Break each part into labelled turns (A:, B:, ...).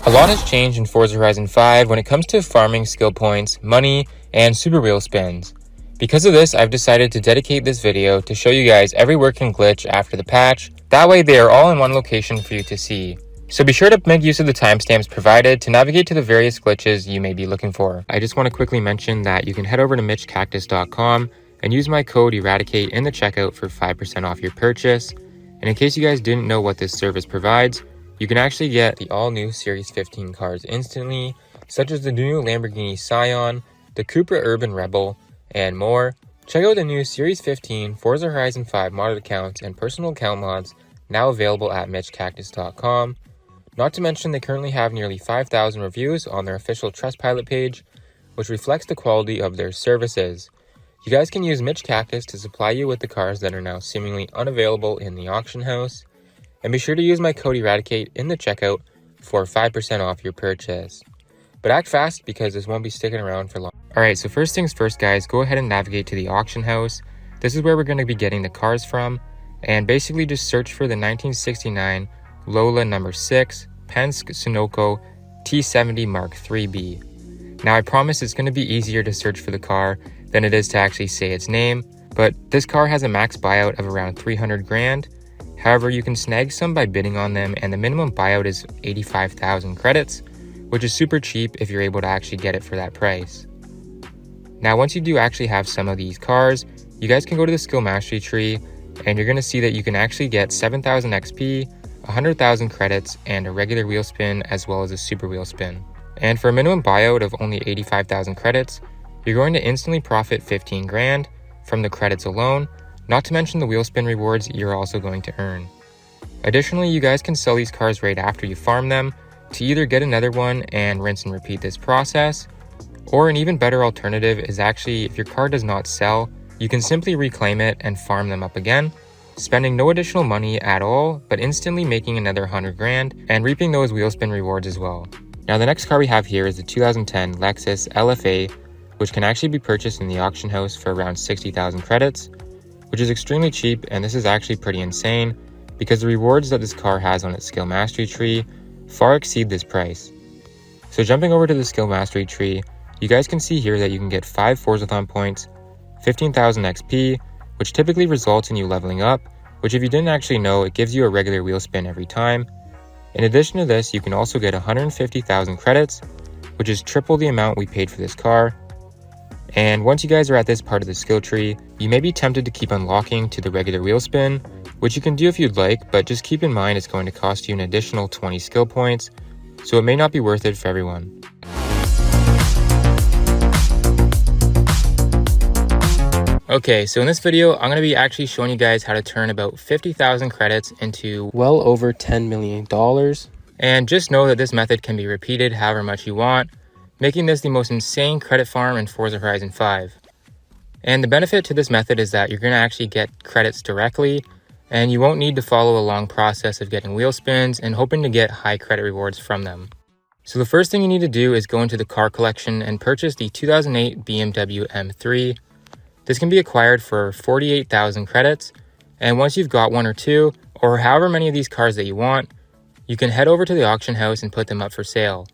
A: A lot has changed in Forza Horizon 5 when it comes to farming skill points, money, and super wheel spins. Because of this, I've decided to dedicate this video to show you guys every working glitch after the patch. That way they are all in one location for you to see. So be sure to make use of the timestamps provided to navigate to the various glitches you may be looking for. I just want to quickly mention that you can head over to MitchCactus.com and use my code Eradicate in the checkout for 5% off your purchase. And in case you guys didn't know what this service provides, you can actually get the all-new Series 15 cars instantly, such as the new Lamborghini Scion, the Cupra Urban Rebel, and more. Check out the new Series 15 Forza Horizon 5 modded accounts and personal account mods now available at MitchCactus.com. Not to mention they currently have nearly 5,000 reviews on their official Trustpilot page, which reflects the quality of their services. You guys can use Mitch Cactus to supply you with the cars that are now seemingly unavailable in the auction house. And be sure to use my code Eradicate in the checkout for 5% off your purchase. But act fast because this won't be sticking around for long. Alright, so first things first guys, go ahead and navigate to the auction house. This is where we're going to be getting the cars from. And basically just search for the 1969 Lola No. 6 Penske Sunoco T70 Mark IIIB. Now I promise it's going to be easier to search for the car than it is to actually say its name, but this car has a max buyout of around 300 grand. However, you can snag some by bidding on them, and the minimum buyout is 85,000 credits, which is super cheap if you're able to actually get it for that price. Now, once you do actually have some of these cars, you guys can go to the skill mastery tree, and you're going to see that you can actually get 7,000 XP, 100,000 credits, and a regular wheel spin as well as a super wheel spin. And for a minimum buyout of only 85,000 credits, you're going to instantly profit 15 grand from the credits alone, not to mention the wheel spin rewards you're also going to earn. Additionally, you guys can sell these cars right after you farm them to either get another one and rinse and repeat this process, or an even better alternative is actually if your car does not sell, you can simply reclaim it and farm them up again, spending no additional money at all, but instantly making another 100 grand and reaping those wheel spin rewards as well. Now the next car we have here is the 2010 Lexus LFA, which can actually be purchased in the auction house for around 60,000 credits, which is extremely cheap, and this is actually pretty insane because the rewards that this car has on its skill mastery tree far exceed this price. So jumping over to the skill mastery tree, you guys can see here that you can get 5 Forzathon points, 15,000 XP, which typically results in you leveling up, which if you didn't actually know, it gives you a regular wheel spin every time. In addition to this, you can also get 150,000 credits, which is triple the amount we paid for this car. And once you guys are at this part of the skill tree, you may be tempted to keep unlocking to the regular wheel spin, which you can do if you'd like, but just keep in mind it's going to cost you an additional 20 skill points, so it may not be worth it for everyone. Okay, so in this video, I'm going to be actually showing you guys how to turn about 50,000 credits into well over $10 million. And just know that this method can be repeated however much you want, making this the most insane credit farm in Forza Horizon 5. And the benefit to this method is that you're going to actually get credits directly, and you won't need to follow a long process of getting wheel spins and hoping to get high credit rewards from them. So the first thing you need to do is go into the car collection and purchase the 2008 BMW M3. This can be acquired for 48,000 credits, and once you've got one or two, or however many of these cars that you want, you can head over to the auction house and put them up for sale.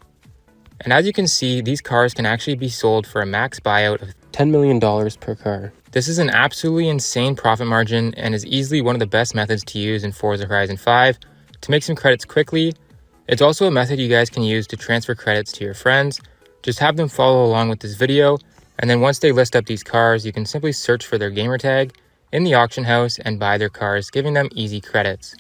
A: And as you can see, these cars can actually be sold for a max buyout of $10 million per car. This is an absolutely insane profit margin and is easily one of the best methods to use in Forza Horizon 5 to make some credits quickly. It's also a method you guys can use to transfer credits to your friends. Just have them follow along with this video, and then once they list up these cars, you can simply search for their gamertag in the auction house and buy their cars, giving them easy credits.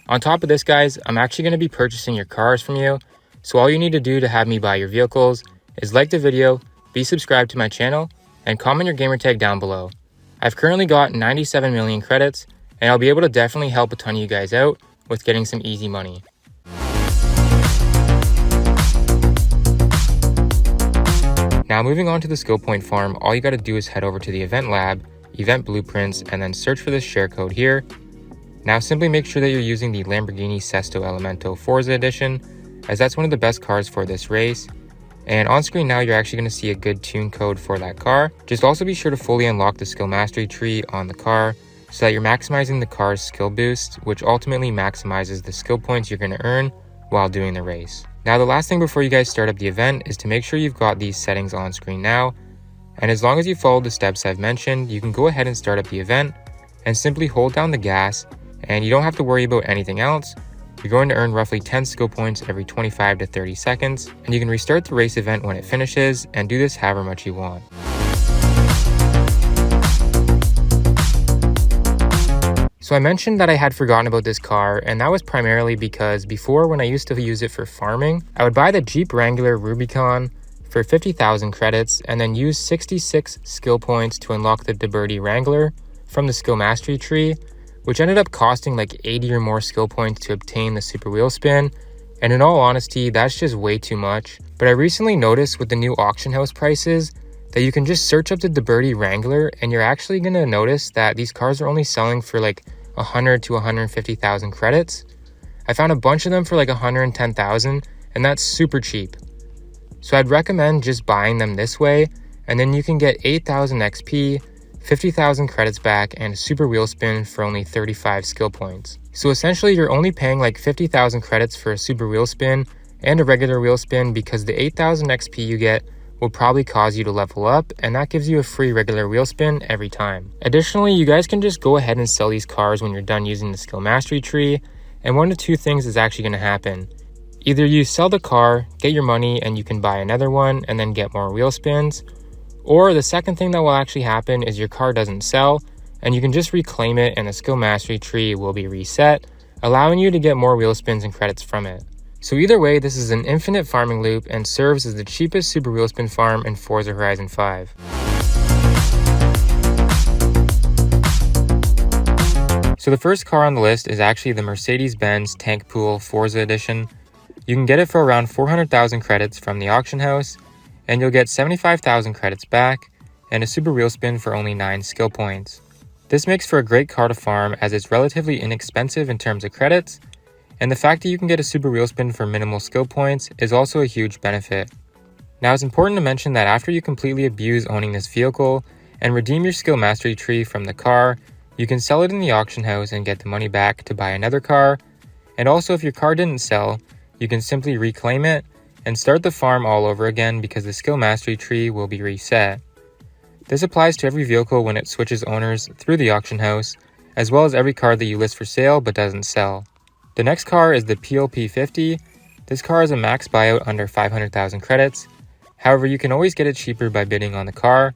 A: On top of this guys, I'm actually going to be purchasing your cars from you. So all you need to do to have me buy your vehicles is like the video, be subscribed to my channel, and comment your gamertag down below. I've currently got 97 million credits, and I'll be able to definitely help a ton of you guys out with getting some easy money. Now moving on to the skill point farm, all you got to do is head over to the event lab, event blueprints, and then search for this share code here. Now simply make sure that you're using the Lamborghini Sesto Elemento Forza edition, as that's one of the best cars for this race. And on screen now, you're actually going to see a good tune code for that car. Just also be sure to fully unlock the skill mastery tree on the car so that you're maximizing the car's skill boost, which ultimately maximizes the skill points you're going to earn while doing the race. Now the last thing before you guys start up the event is to make sure you've got these settings on screen now, and as long as you follow the steps I've mentioned, you can go ahead and start up the event and simply hold down the gas, and you don't have to worry about anything else. You're going to earn roughly 10 skill points every 25 to 30 seconds, and you can restart the race event when it finishes and do this however much you want. So I mentioned that I had forgotten about this car, and that was primarily because before, when I used to use it for farming, I would buy the Jeep Wrangler Rubicon for 50,000 credits and then use 66 skill points to unlock the DeBerti Wrangler from the skill mastery tree, which ended up costing like 80 or more skill points to obtain the super wheel spin. And in all honesty, that's just way too much. But I recently noticed with the new auction house prices that you can just search up the DeBerti Wrangler, and you're actually going to notice that these cars are only selling for like 100 to 150,000 credits. I found a bunch of them for like 110,000, and that's super cheap. So I'd recommend just buying them this way, and then you can get 8,000 XP, 50,000 credits back, and a super wheel spin for only 35 skill points. So essentially you're only paying like 50,000 credits for a super wheel spin and a regular wheel spin, because the 8,000 XP you get will probably cause you to level up, and that gives you a free regular wheel spin every time. Additionally, you guys can just go ahead and sell these cars when you're done using the skill mastery tree, and one of two things is actually going to happen. Either you sell the car, get your money, and you can buy another one and then get more wheel spins, or the second thing that will actually happen is your car doesn't sell and you can just reclaim it and the skill mastery tree will be reset, allowing you to get more wheel spins and credits from it. So either way, this is an infinite farming loop and serves as the cheapest super wheel spin farm in Forza Horizon 5. So the first car on the list is actually the Mercedes-Benz Tank Pool Forza Edition. You can get it for around 400,000 credits from the auction house, and you'll get 75,000 credits back and a super wheel spin for only 9 skill points. This makes for a great car to farm as it's relatively inexpensive in terms of credits, and the fact that you can get a super wheel spin for minimal skill points is also a huge benefit. Now it's important to mention that after you completely abuse owning this vehicle and redeem your skill mastery tree from the car, you can sell it in the auction house and get the money back to buy another car. And also, if your car didn't sell, you can simply reclaim it and start the farm all over again, because the skill mastery tree will be reset. This applies to every vehicle when it switches owners through the auction house, as well as every car that you list for sale but doesn't sell. The next car is the PLP 50. This car is a max buyout under 500,000 credits. However, you can always get it cheaper by bidding on the car.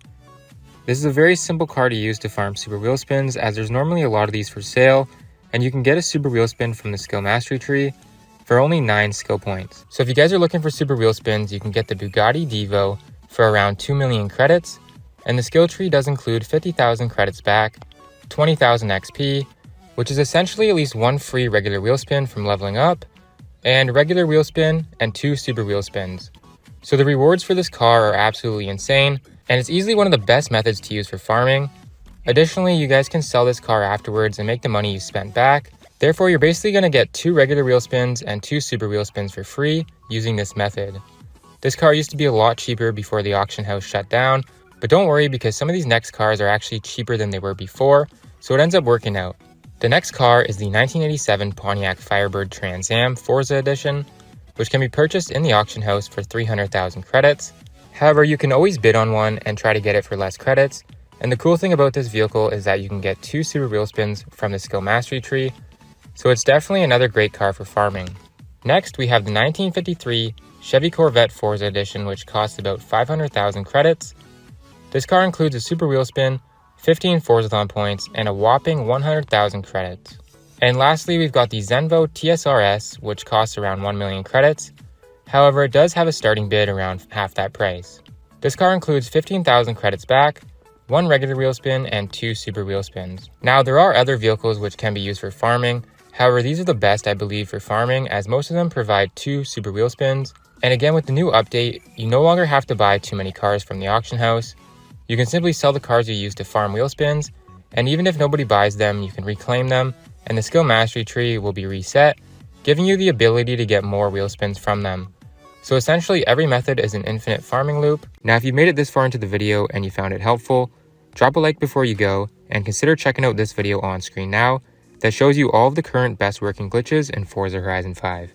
A: This is a very simple car to use to farm super wheel spins, as there's normally a lot of these for sale, and you can get a super wheel spin from the skill mastery tree for only 9 skill points. So if you guys are looking for super wheel spins, you can get the Bugatti Divo for around 2 million credits, and the skill tree does include 50,000 credits back, 20,000 XP, which is essentially at least 1 free regular wheel spin from leveling up, and regular wheel spin and 2 super wheel spins. So the rewards for this car are absolutely insane, and it's easily one of the best methods to use for farming. Additionally, you guys can sell this car afterwards and make the money you spent back. Therefore, you're basically going to get 2 regular wheel spins and 2 super wheel spins for free using this method. This car used to be a lot cheaper before the auction house shut down, but don't worry, because some of these next cars are actually cheaper than they were before, so it ends up working out. The next car is the 1987 Pontiac Firebird Trans Am Forza Edition, which can be purchased in the auction house for 300,000 credits. However, you can always bid on one and try to get it for less credits, and the cool thing about this vehicle is that you can get 2 super wheel spins from the skill mastery tree, so it's definitely another great car for farming. Next, we have the 1953 Chevy Corvette Forza Edition, which costs about 500,000 credits. This car includes a super wheel spin, 15 Forzathon points, and a whopping 100,000 credits. And lastly, we've got the Zenvo TSRS, which costs around 1 million credits. However, it does have a starting bid around half that price. This car includes 15,000 credits back, 1 regular wheel spin, and 2 super wheel spins. Now, there are other vehicles which can be used for farming. However, these are the best, I believe, for farming, as most of them provide 2 super wheel spins. And again, with the new update, you no longer have to buy too many cars from the auction house. You can simply sell the cars you use to farm wheel spins, and even if nobody buys them, you can reclaim them, and the skill mastery tree will be reset, giving you the ability to get more wheel spins from them. So essentially, every method is an infinite farming loop. Now, if you made it this far into the video and you found it helpful, drop a like before you go, and consider checking out this video on screen now that shows you all of the current best working glitches in Forza Horizon 5.